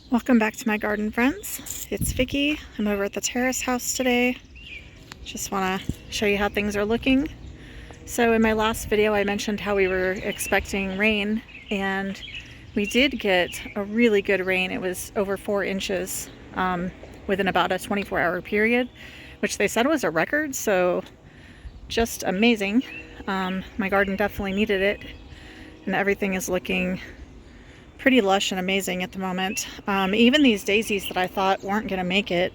Welcome back to my garden, friends. It's Vicki. I'm over at the terrace house today. Just want to show you how things are looking. So in my last video I mentioned how we were expecting rain, and we did get a really good rain. It was over 4 inches within about a 24-hour period, which they said was a record, so just amazing. My garden definitely needed it, and everything is looking pretty lush and amazing at the moment. Even these daisies that I thought weren't going to make it,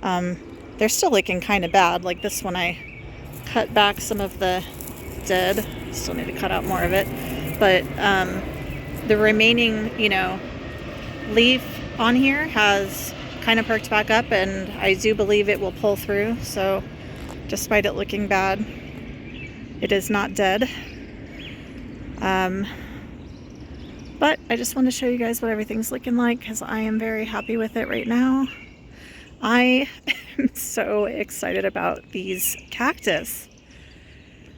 they're still looking kind of bad. Like this one, I cut back some of the dead. Still need to cut out more of it. But the remaining, leaf on here has kind of perked back up, and I do believe it will pull through. So despite it looking bad, it is not dead. But I just want to show you guys what everything's looking like, because I am very happy with it right now. I am so excited about these cactus.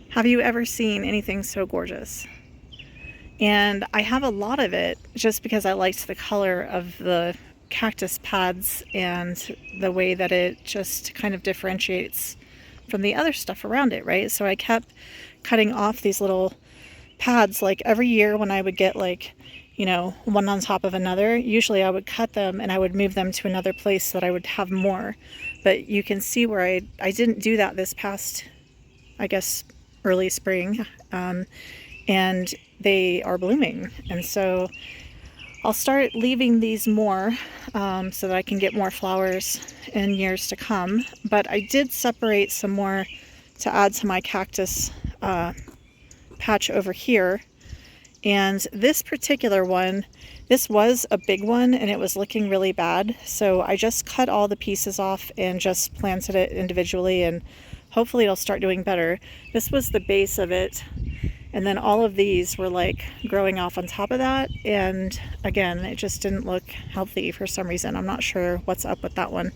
Have you ever seen anything so gorgeous? And I have a lot of it just because I liked the color of the cactus pads and the way that it just kind of differentiates from the other stuff around it, right? So I kept cutting off these little pads. Like every year when I would get one on top of another, usually I would cut them and I would move them to another place so that I would have more. But you can see where I didn't do that this past, I guess, early spring, and they are blooming. And so I'll start leaving these more so that I can get more flowers in years to come. But I did separate some more to add to my cactus patch over here. And this particular one, this was a big one and it was looking really bad. So I just cut all the pieces off and just planted it individually, and hopefully it'll start doing better. This was the base of it. And then all of these were like growing off on top of that. And again, it just didn't look healthy for some reason. I'm not sure what's up with that one.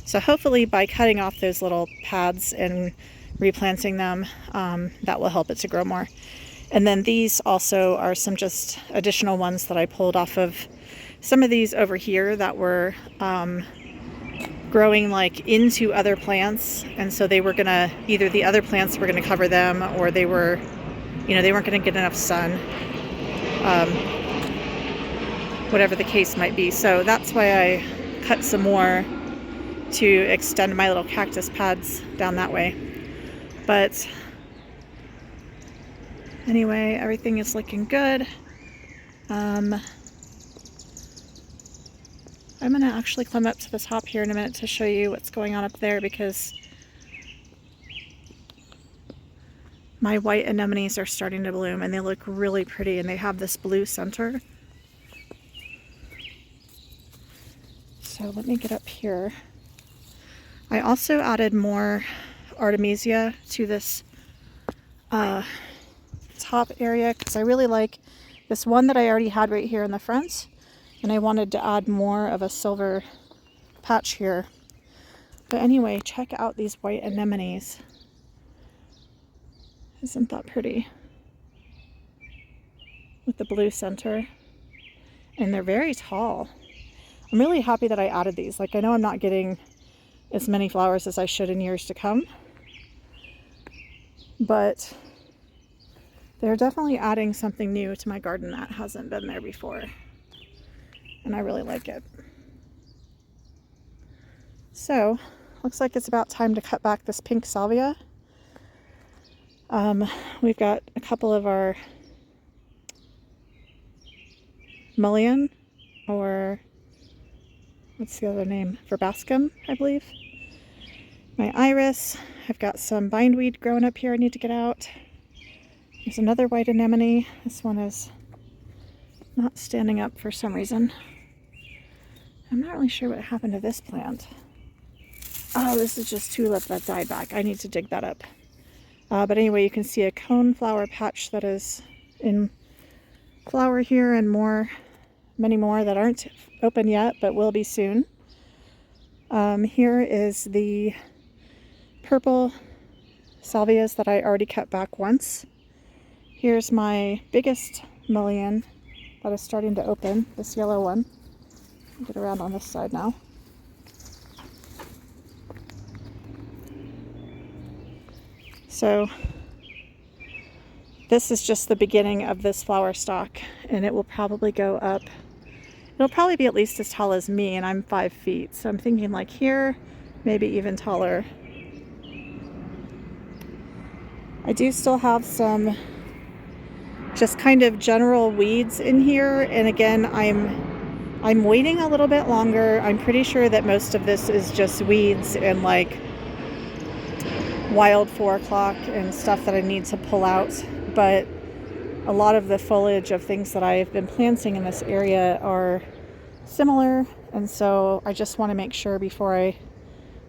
So hopefully by cutting off those little pads and replanting them, that will help it to grow more. And then these also are some just additional ones that I pulled off of some of these over here that were growing like into other plants. And so they were gonna, either the other plants were gonna cover them, or they were, they weren't gonna get enough sun, whatever the case might be. So that's why I cut some more to extend my little cactus pads down that way. But anyway, everything is looking good. I'm going to actually climb up to the top here in a minute to show you what's going on up there, because my white anemones are starting to bloom and they look really pretty, and they have this blue center. So let me get up here. I also added more Artemisia to this top area, because I really like this one that I already had right here in the front, and I wanted to add more of a silver patch here. But anyway, check out these white anemones. Isn't that pretty? With the blue center. And they're very tall. I'm really happy that I added these. Like, I know I'm not getting as many flowers as I should in years to come, but they're definitely adding something new to my garden that hasn't been there before, and I really like it. So, looks like it's about time to cut back this pink salvia. We've got a couple of our mullein, or what's the other name? Verbascum, I believe. My iris. I've got some bindweed growing up here I need to get out. There's another white anemone. This one is not standing up for some reason. I'm not really sure what happened to this plant. Oh, this is just tulip that died back. I need to dig that up. But anyway, you can see a coneflower patch that is in flower here, and many more that aren't open yet, but will be soon. Here is the purple salvias that I already cut back once. Here's my biggest mullein that is starting to open, this yellow one. Get around on this side now. So this is just the beginning of this flower stalk, and it will probably go up. It'll probably be at least as tall as me, and I'm 5 feet. So I'm thinking like here, maybe even taller. I do still have some just kind of general weeds in here. And again, I'm waiting a little bit longer. I'm pretty sure that most of this is just weeds and like wild 4 o'clock and stuff that I need to pull out. But a lot of the foliage of things that I've been planting in this area are similar. And so I just want to make sure before I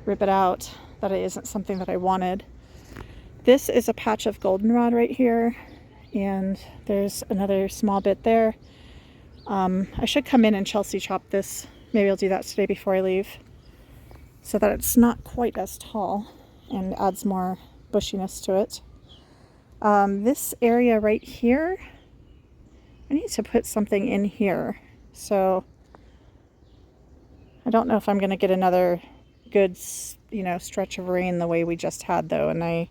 rip it out that it isn't something that I wanted. This is a patch of goldenrod right here. And there's another small bit there. I should come in and Chelsea chop this. Maybe I'll do that today before I leave, so that it's not quite as tall and adds more bushiness to it. This area right here, I need to put something in here. So I don't know if I'm going to get another good, stretch of rain the way we just had though. And I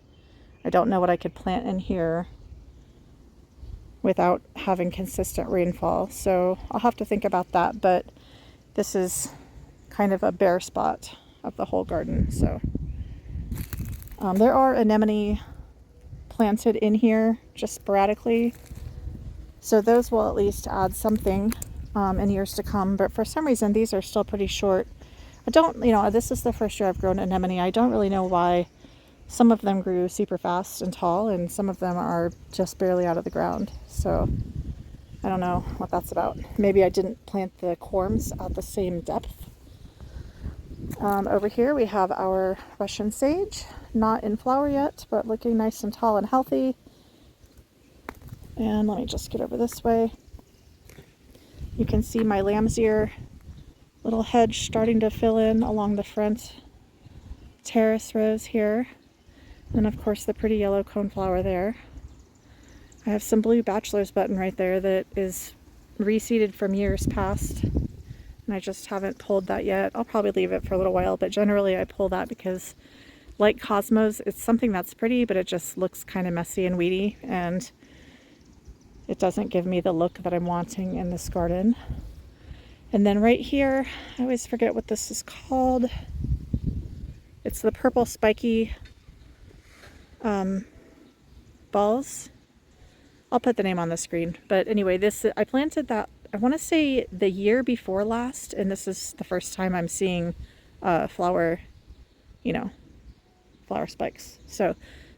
don't know what I could plant in here without having consistent rainfall. So I'll have to think about that, but this is kind of a bare spot of the whole garden. So there are anemone planted in here just sporadically. So those will at least add something in years to come. But for some reason, these are still pretty short. I don't, this is the first year I've grown anemone. I don't really know why. Some of them grew super fast and tall, and some of them are just barely out of the ground. So I don't know what that's about. Maybe I didn't plant the corms at the same depth. Over here we have our Russian sage, not in flower yet, but looking nice and tall and healthy. And let me just get over this way. You can see my lamb's ear little hedge starting to fill in along the front terrace rows here. And of course the pretty yellow coneflower there. I have some blue bachelor's button right there that is reseeded from years past. And I just haven't pulled that yet. I'll probably leave it for a little while, but generally I pull that because, like cosmos, it's something that's pretty, but it just looks kind of messy and weedy, and it doesn't give me the look that I'm wanting in this garden. And then right here, I always forget what this is called. It's the purple spiky balls. I'll put the name on the screen. But anyway, I planted that, I want to say the year before last, and this is the first time I'm seeing flower spikes. So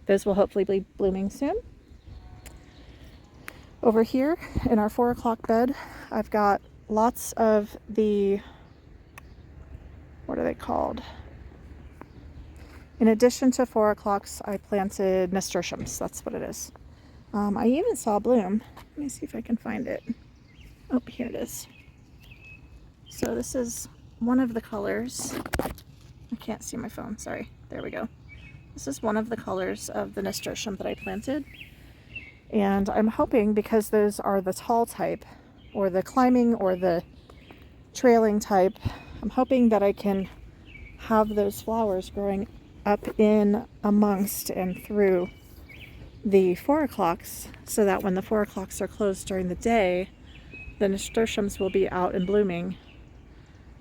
those will hopefully be blooming soon. Over here in our 4 o'clock bed, I've got lots of the, what are they called? In addition to 4 o'clocks, I planted nasturtiums. That's what it is. I even saw bloom. Let me see if I can find it. Oh, here it is. So this is one of the colors. I can't see my phone, sorry. There we go. This is one of the colors of the nasturtium that I planted. And I'm hoping, because those are the tall type, or the climbing, or the trailing type, I'm hoping that I can have those flowers growing up in amongst and through the 4 o'clocks, so that when the 4 o'clocks are closed during the day, the nasturtiums will be out and blooming,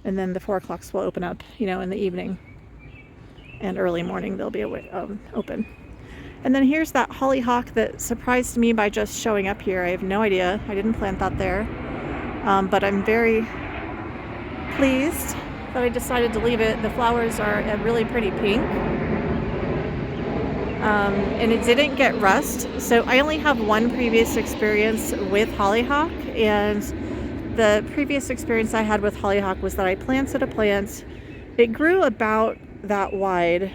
and then the 4 o'clocks will open up, in the evening, and early morning they'll be open. And then here's that hollyhock that surprised me by just showing up here. I have no idea. I didn't plant that there, but I'm very pleased that I decided to leave it. The flowers are a really pretty pink. And it didn't get rust. So I only have one previous experience with hollyhock, and the previous experience I had with hollyhock was that I planted a plant. It grew about that wide,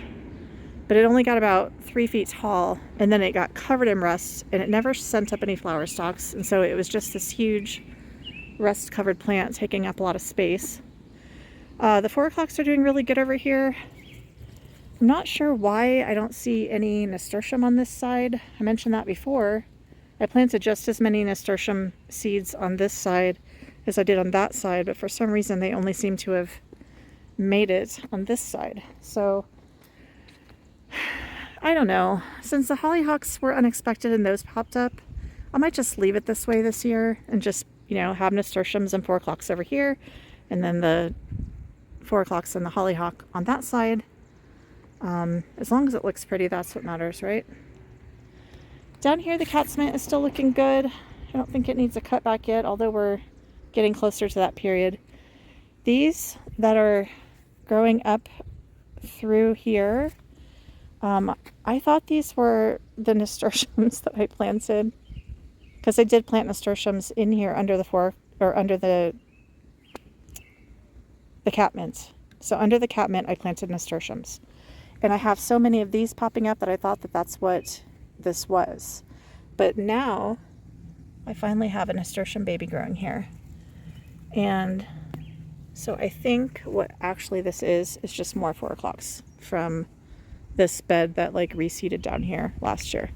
but it only got about 3 feet tall, and then it got covered in rust, and it never sent up any flower stalks, and so it was just this huge rust covered plant taking up a lot of space. The 4 o'clocks are doing really good over here. I'm not sure why I don't see any nasturtium on this side. I mentioned that before. I planted just as many nasturtium seeds on this side as I did on that side, but for some reason they only seem to have made it on this side. So I don't know. Since the hollyhocks were unexpected and those popped up, I might just leave it this way this year and just, you know, have nasturtiums and 4-o'clocks over here, and then the 4-o'clocks and the hollyhock on that side. As long as it looks pretty, that's what matters, right? Down here, the cat's mint is still looking good. I don't think it needs a cut back yet, although we're getting closer to that period. These that are growing up through here, I thought these were the nasturtiums that I planted, because I did plant nasturtiums in here under the catmint. So under the catmint, I planted nasturtiums, and I have so many of these popping up that I thought that that's what this was. But now I finally have a nasturtium baby growing here, and so I think what actually this is just more 4-o'clocks from this bed that like reseeded down here last year.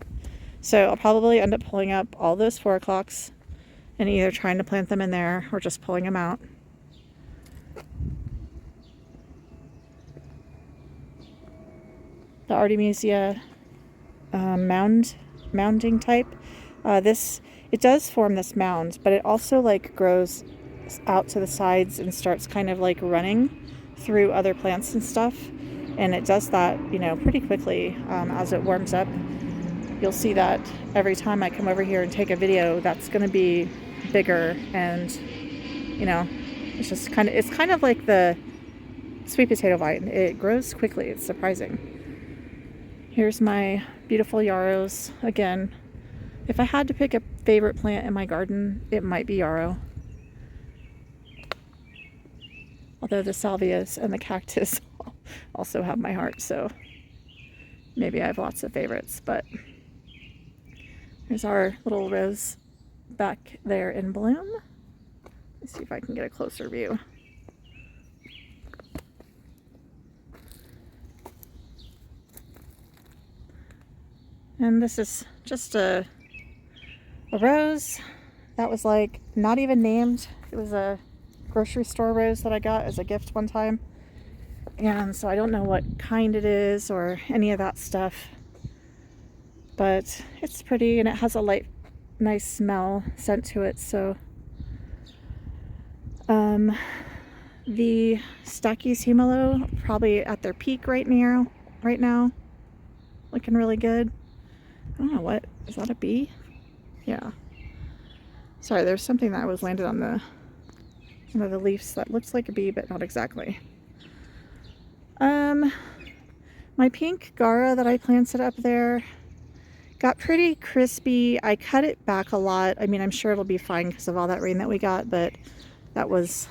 So I'll probably end up pulling up all those 4-o'clocks and either trying to plant them in there or just pulling them out. The Artemisia mounding type. It does form this mound, but it also like grows out to the sides and starts kind of like running through other plants and stuff. And it does that, you know, pretty quickly as it warms up. You'll see that every time I come over here and take a video, that's going to be bigger, and, you know, it's kind of like the sweet potato vine. It grows quickly. It's surprising. Here's my beautiful yarrows again. If I had to pick a favorite plant in my garden, it might be yarrow. Although the salvias and the cactus also have my heart, so maybe I have lots of favorites. But there's our little rose back there in bloom. Let's see if I can get a closer view. And this is just a rose that was like not even named. It was a grocery store rose that I got as a gift one time. And so I don't know what kind it is or any of that stuff. But it's pretty, and it has a light, nice smell scent to it. So the Stachy's Humalo probably at their peak right now. Looking really good. I don't know, what is that, a bee? Yeah. Sorry, there's something that was landed on one of the leaves that looks like a bee, but not exactly. My pink Gara that I planted up there got pretty crispy. I cut it back a lot. I mean, I'm sure it'll be fine because of all that rain that we got, but that was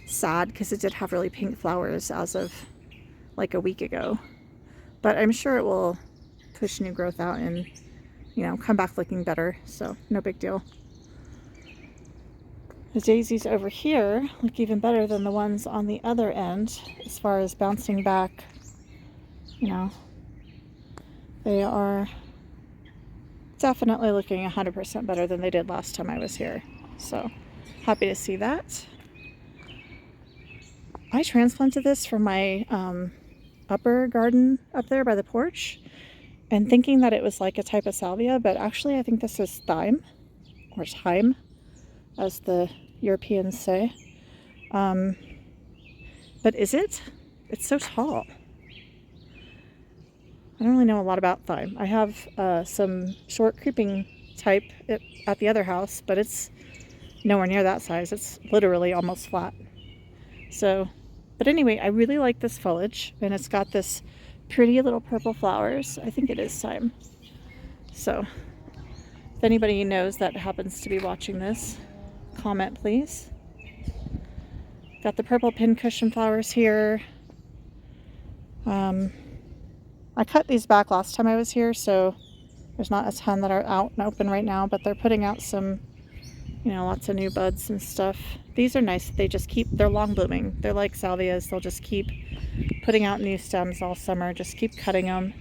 sad because it did have really pink flowers as of like a week ago. But I'm sure it will push new growth out and, you know, come back looking better, so no big deal. The daisies over here look even better than the ones on the other end as far as bouncing back. You know, they are definitely looking 100% better than they did last time I was here. So happy to see that. I transplanted this from my upper garden up there by the porch, and thinking that it was like a type of salvia, but actually I think this is thyme, or thyme, as the Europeans say. But is it? It's so tall. I don't really know a lot about thyme. I have some short creeping type at the other house, but it's nowhere near that size. It's literally almost flat. So, but anyway, I really like this foliage, and it's got this pretty little purple flowers. I think it is thyme. So, if anybody knows that happens to be watching this, comment please. Got the purple pincushion flowers here. I cut these back last time I was here, so there's not a ton that are out and open right now, but they're putting out some, you know, lots of new buds and stuff. These are nice. They're long blooming. They're like salvias. They'll just keep putting out new stems all summer. Just keep cutting them.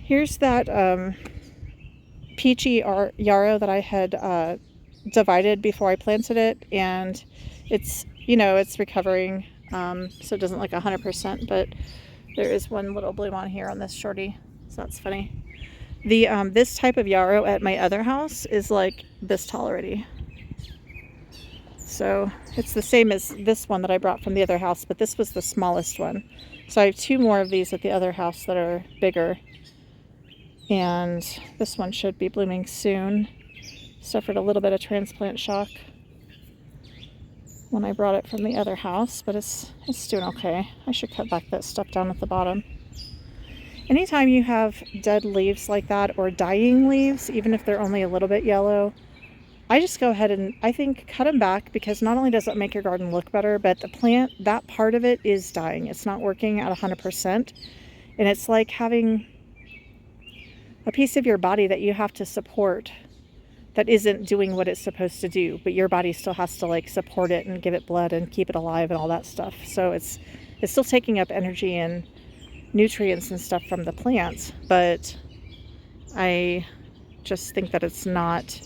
Here's that peachy yarrow that I had divided before I planted it, and it's, you know, it's recovering, so it doesn't look 100%, but there is one little bloom on here on this shorty, so that's funny. The this type of yarrow at my other house is like this tall already. So it's the same as this one that I brought from the other house, but this was the smallest one. So I have 2 more of these at the other house that are bigger. And this one should be blooming soon. Suffered a little bit of transplant shock when I brought it from the other house, but it's doing okay. I should cut back that stuff down at the bottom. Anytime you have dead leaves like that, or dying leaves, even if they're only a little bit yellow, I just go ahead and, I think, cut them back, because not only does it make your garden look better, but the plant, that part of it is dying. It's not working at 100%. And it's like having a piece of your body that you have to support that isn't doing what it's supposed to do, but your body still has to like support it and give it blood and keep it alive and all that stuff. So it's still taking up energy and nutrients and stuff from the plants, but I just think that it's not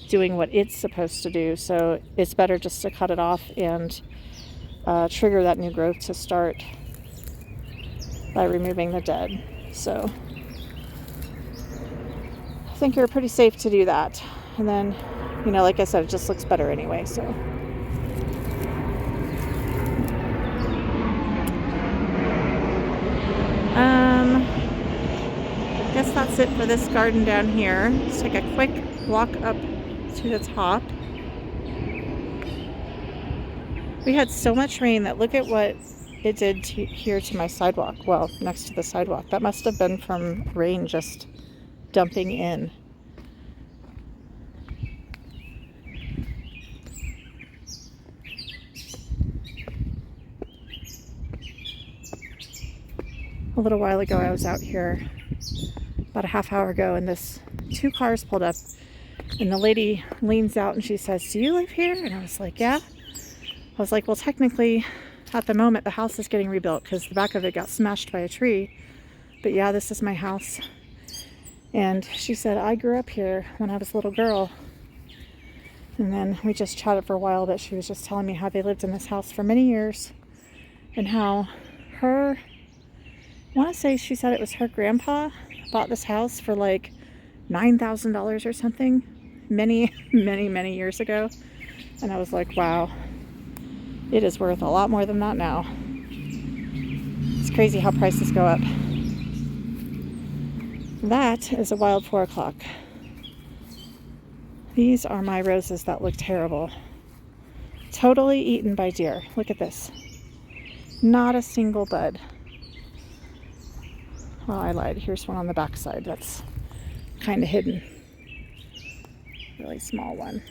doing what it's supposed to do. So it's better just to cut it off and trigger that new growth to start by removing the dead. So I think you're pretty safe to do that. And then, you know, like I said, it just looks better anyway. So I guess that's it for this garden down here. Let's take a quick walk up to the top. We had so much rain that look at what it did here to my sidewalk. Well, next to the sidewalk. That must have been from rain just dumping in. A little while ago, I was out here about a half hour ago, and 2 cars pulled up, and the lady leans out and she says, "Do you live here?" And I was like, "Yeah." I was like, "Well, technically, at the moment, the house is getting rebuilt because the back of it got smashed by a tree. But yeah, this is my house." And she said, "I grew up here when I was a little girl." And then we just chatted for a while, but she was just telling me how they lived in this house for many years, and how I want to say she said it was her grandpa bought this house for like $9,000 or something many, many, many years ago. And I was like, wow, it is worth a lot more than that now. It's crazy how prices go up. That is a wild 4 o'clock. These are my roses that look terrible. Totally eaten by deer. Look at this. Not a single bud. Well, I lied. Here's one on the back side that's kind of hidden. Really small one.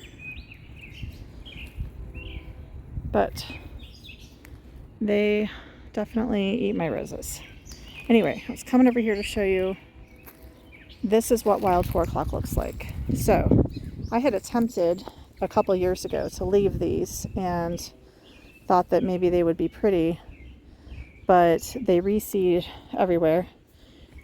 But they definitely eat my roses. Anyway, I was coming over here to show you. This is what wild 4 o'clock looks like. So I had attempted a couple years ago to leave these and thought that maybe they would be pretty, but they reseed everywhere.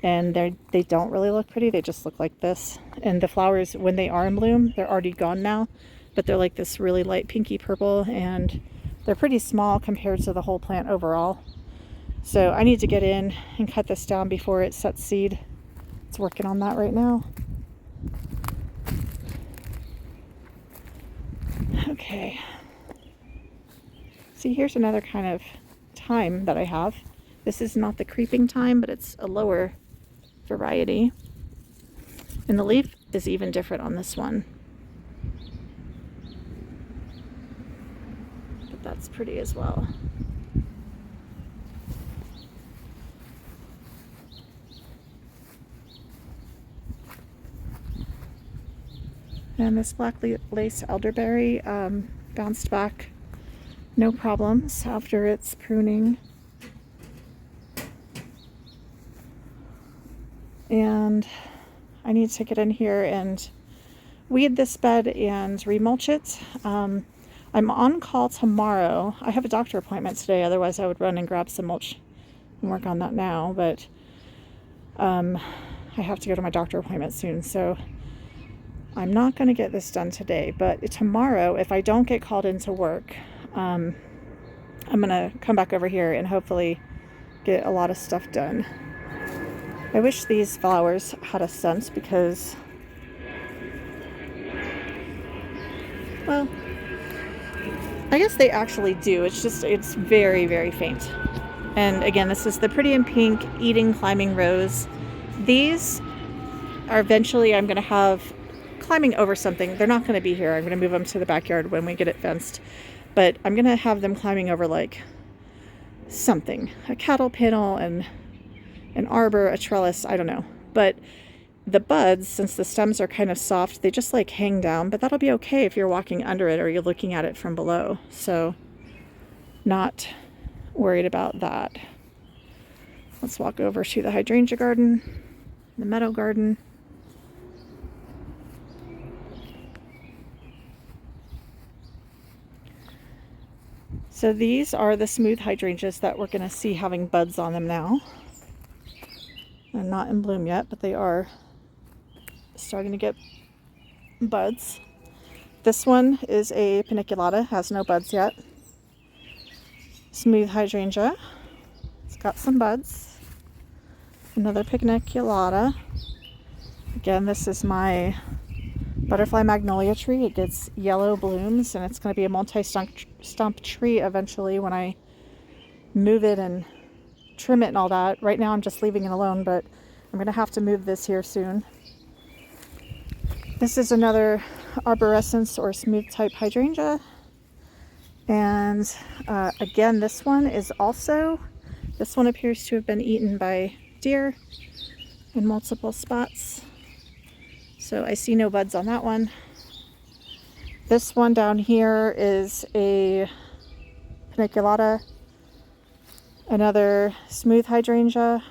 And they don't really look pretty. They just look like this. And the flowers, when they are in bloom, they're already gone now. But they're like this really light pinky purple. And they're pretty small compared to the whole plant overall. So I need to get in and cut this down before it sets seed. It's working on that right now. Okay. See, here's another kind of thyme that I have. This is not the creeping thyme, but it's a lower variety. And the leaf is even different on this one. But that's pretty as well. And this black lace elderberry bounced back no problems after its pruning. And I need to get in here and weed this bed and remulch it. I'm on call tomorrow. I have a doctor appointment today, otherwise I would run and grab some mulch and work on that now, but I have to go to my doctor appointment soon, so I'm not going to get this done today, but tomorrow, if I don't get called into work, I'm going to come back over here and hopefully get a lot of stuff done. I wish these flowers had a scent because, well, I guess they actually do. It's very, very faint. And again, this is the Pretty in Pink Eating Climbing Rose. These are eventually I'm going to have climbing over something. They're not going to be here. I'm going to move them to the backyard when we get it fenced. But I'm going to have them climbing over like something. A cattle panel and an arbor, a trellis, I don't know. But the buds, since the stems are kind of soft, they just like hang down. But that'll be okay if you're walking under it or you're looking at it from below. So not worried about that. Let's walk over to the hydrangea garden, the meadow garden. So these are the smooth hydrangeas that we're going to see having buds on them now. They're not in bloom yet, but they are starting to get buds. This one is a paniculata, has no buds yet. Smooth hydrangea, it's got some buds. Another paniculata. Again, this is my butterfly magnolia tree. It gets yellow blooms and it's going to be a multi-stump tree eventually when I move it and trim it and all that. Right now I'm just leaving it alone, but I'm going to have to move this here soon. This is another arborescens or smooth type hydrangea. And again, this one appears to have been eaten by deer in multiple spots. So I see no buds on that one. This one down here is a paniculata, another smooth hydrangea,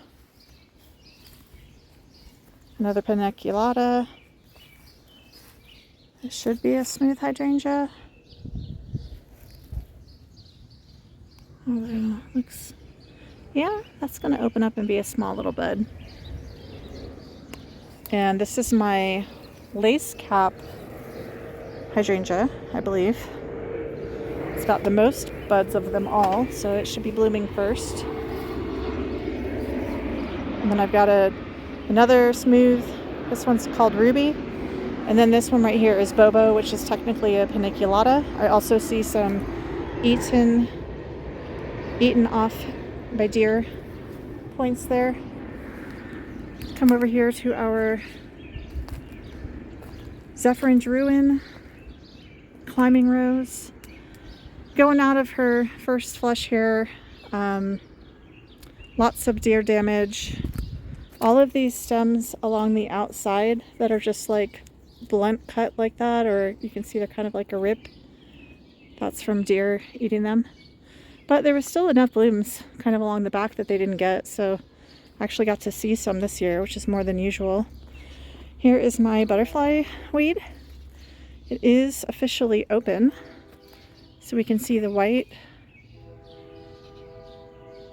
another paniculata. This should be a smooth hydrangea. Oh, looks, yeah, that's going to open up and be a small little bud. And this is my lace cap hydrangea, I believe. It's got the most buds of them all, so it should be blooming first. And then I've got another smooth, this one's called Ruby. And then this one right here is Bobo, which is technically a paniculata. I also see some eaten off by deer points there. Come over here to our Zephyrine Ruin climbing rose. Going out of her first flush here. Lots of deer damage. All of these stems along the outside that are just like blunt cut like that, or you can see they're kind of like a rip. That's from deer eating them. But there was still enough blooms kind of along the back that they didn't get, so I actually got to see some this year, which is more than usual. Here is my butterfly weed. It is officially open, so we can see the white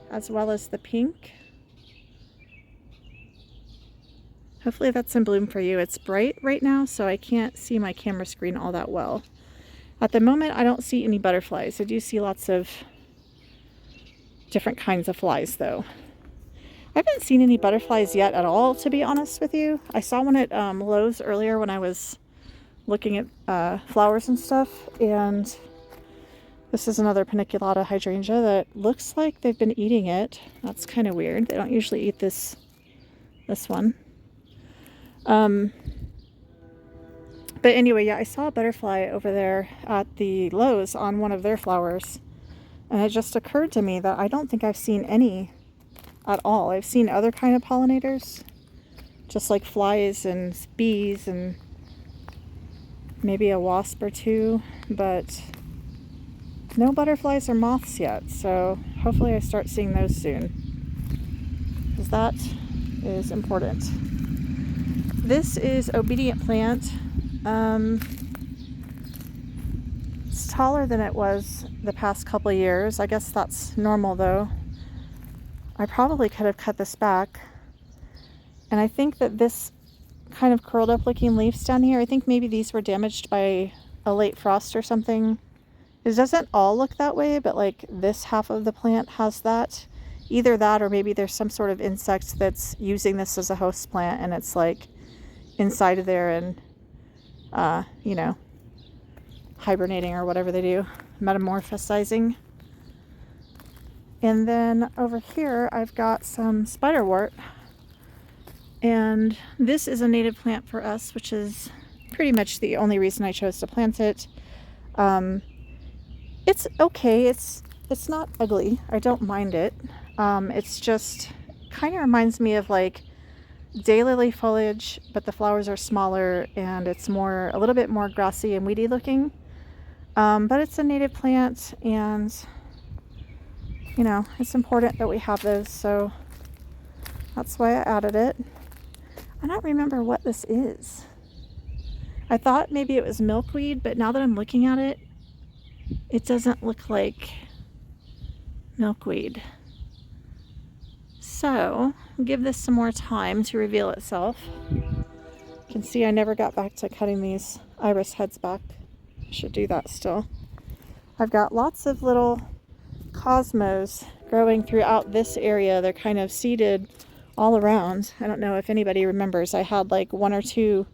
as well as the pink. Hopefully that's in bloom for you. It's bright right now, so I can't see my camera screen all that well. At the moment, I don't see any butterflies. I do see lots of different kinds of flies, though. I haven't seen any butterflies yet at all, to be honest with you. I saw one at Lowe's earlier when I was looking at flowers and stuff, and this is another paniculata hydrangea that looks like they've been eating it. That's kind of weird. They don't usually eat this one. But anyway, yeah, I saw a butterfly over there at the Lowe's on one of their flowers. And it just occurred to me that I don't think I've seen any at all. I've seen other kind of pollinators, just like flies and bees and maybe a wasp or two, but no butterflies or moths yet. So hopefully I start seeing those soon, because that is important. This is Obedient Plant. It's taller than it was the past couple of years. I guess that's normal though. I probably could have cut this back. And I think that this kind of curled up looking leaves down here. I think maybe these were damaged by a late frost or something. It doesn't all look that way, but like this half of the plant has that. Either that or maybe there's some sort of insect that's using this as a host plant and it's like inside of there and, you know, hibernating or whatever they do, metamorphosizing. And then over here I've got some spiderwort. And this is a native plant for us, which is pretty much the only reason I chose to plant it. It's okay. It's not ugly. I don't mind it. It's just kind of reminds me of like daylily foliage, but the flowers are smaller and it's a little bit more grassy and weedy looking. But it's a native plant and, you know, it's important that we have those. So that's why I added it. I don't remember what this is. I thought maybe it was milkweed, but now that I'm looking at it, it doesn't look like milkweed. So I'll give this some more time to reveal itself. You can see I never got back to cutting these iris heads back. I should do that still. I've got lots of little cosmos growing throughout this area. They're kind of seeded all around. I don't know if anybody remembers, I had like 1 or 2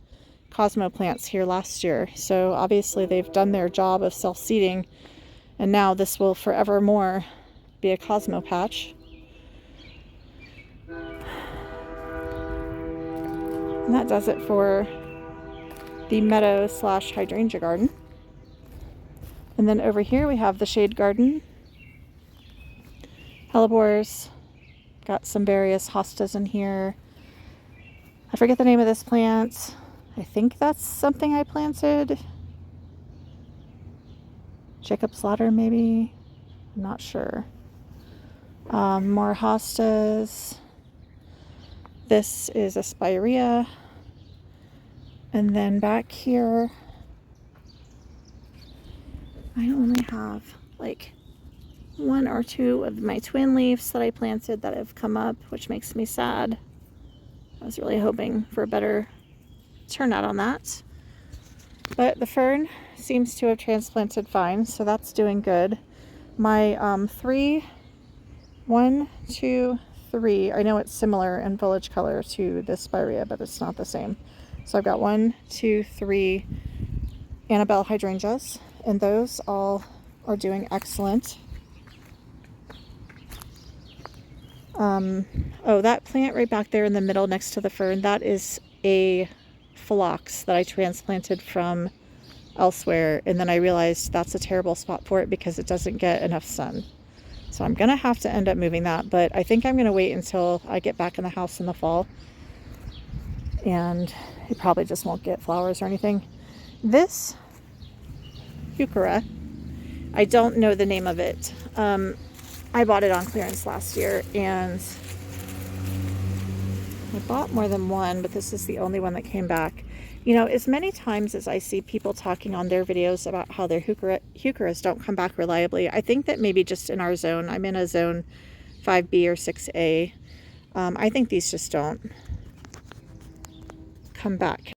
cosmo plants here last year. So obviously they've done their job of self-seeding, and now this will forevermore be a cosmo patch. And that does it for the meadow / hydrangea garden. And then over here we have the shade garden. Hellebores. Got some various hostas in here. I forget the name of this plant. I think that's something I planted. Jacob's ladder, maybe? I'm not sure. More hostas. This is a spirea. And then back here, I only have like 1 or 2 of my twin leaves that I planted that have come up, which makes me sad. I was really hoping for a better turnout on that. But the fern seems to have transplanted fine, so that's doing good. My 1, 2, 3, I know it's similar in foliage color to this spirea, but it's not the same. So I've got 1, 2, 3 Annabelle hydrangeas, and those all are doing excellent. Oh, that plant right back there in the middle next to the fern, that is a phlox that I transplanted from elsewhere, and then I realized that's a terrible spot for it because it doesn't get enough sun. So I'm gonna have to end up moving that, but I think I'm gonna wait until I get back in the house in the fall, and it probably just won't get flowers or anything. This heuchera, I don't know the name of it. I bought it on clearance last year, and I bought more than one, but this is the only one that came back. You know, as many times as I see people talking on their videos about how their heucheras don't come back reliably, I think that maybe just in our zone, I'm in a zone 5B or 6A, I think these just don't come back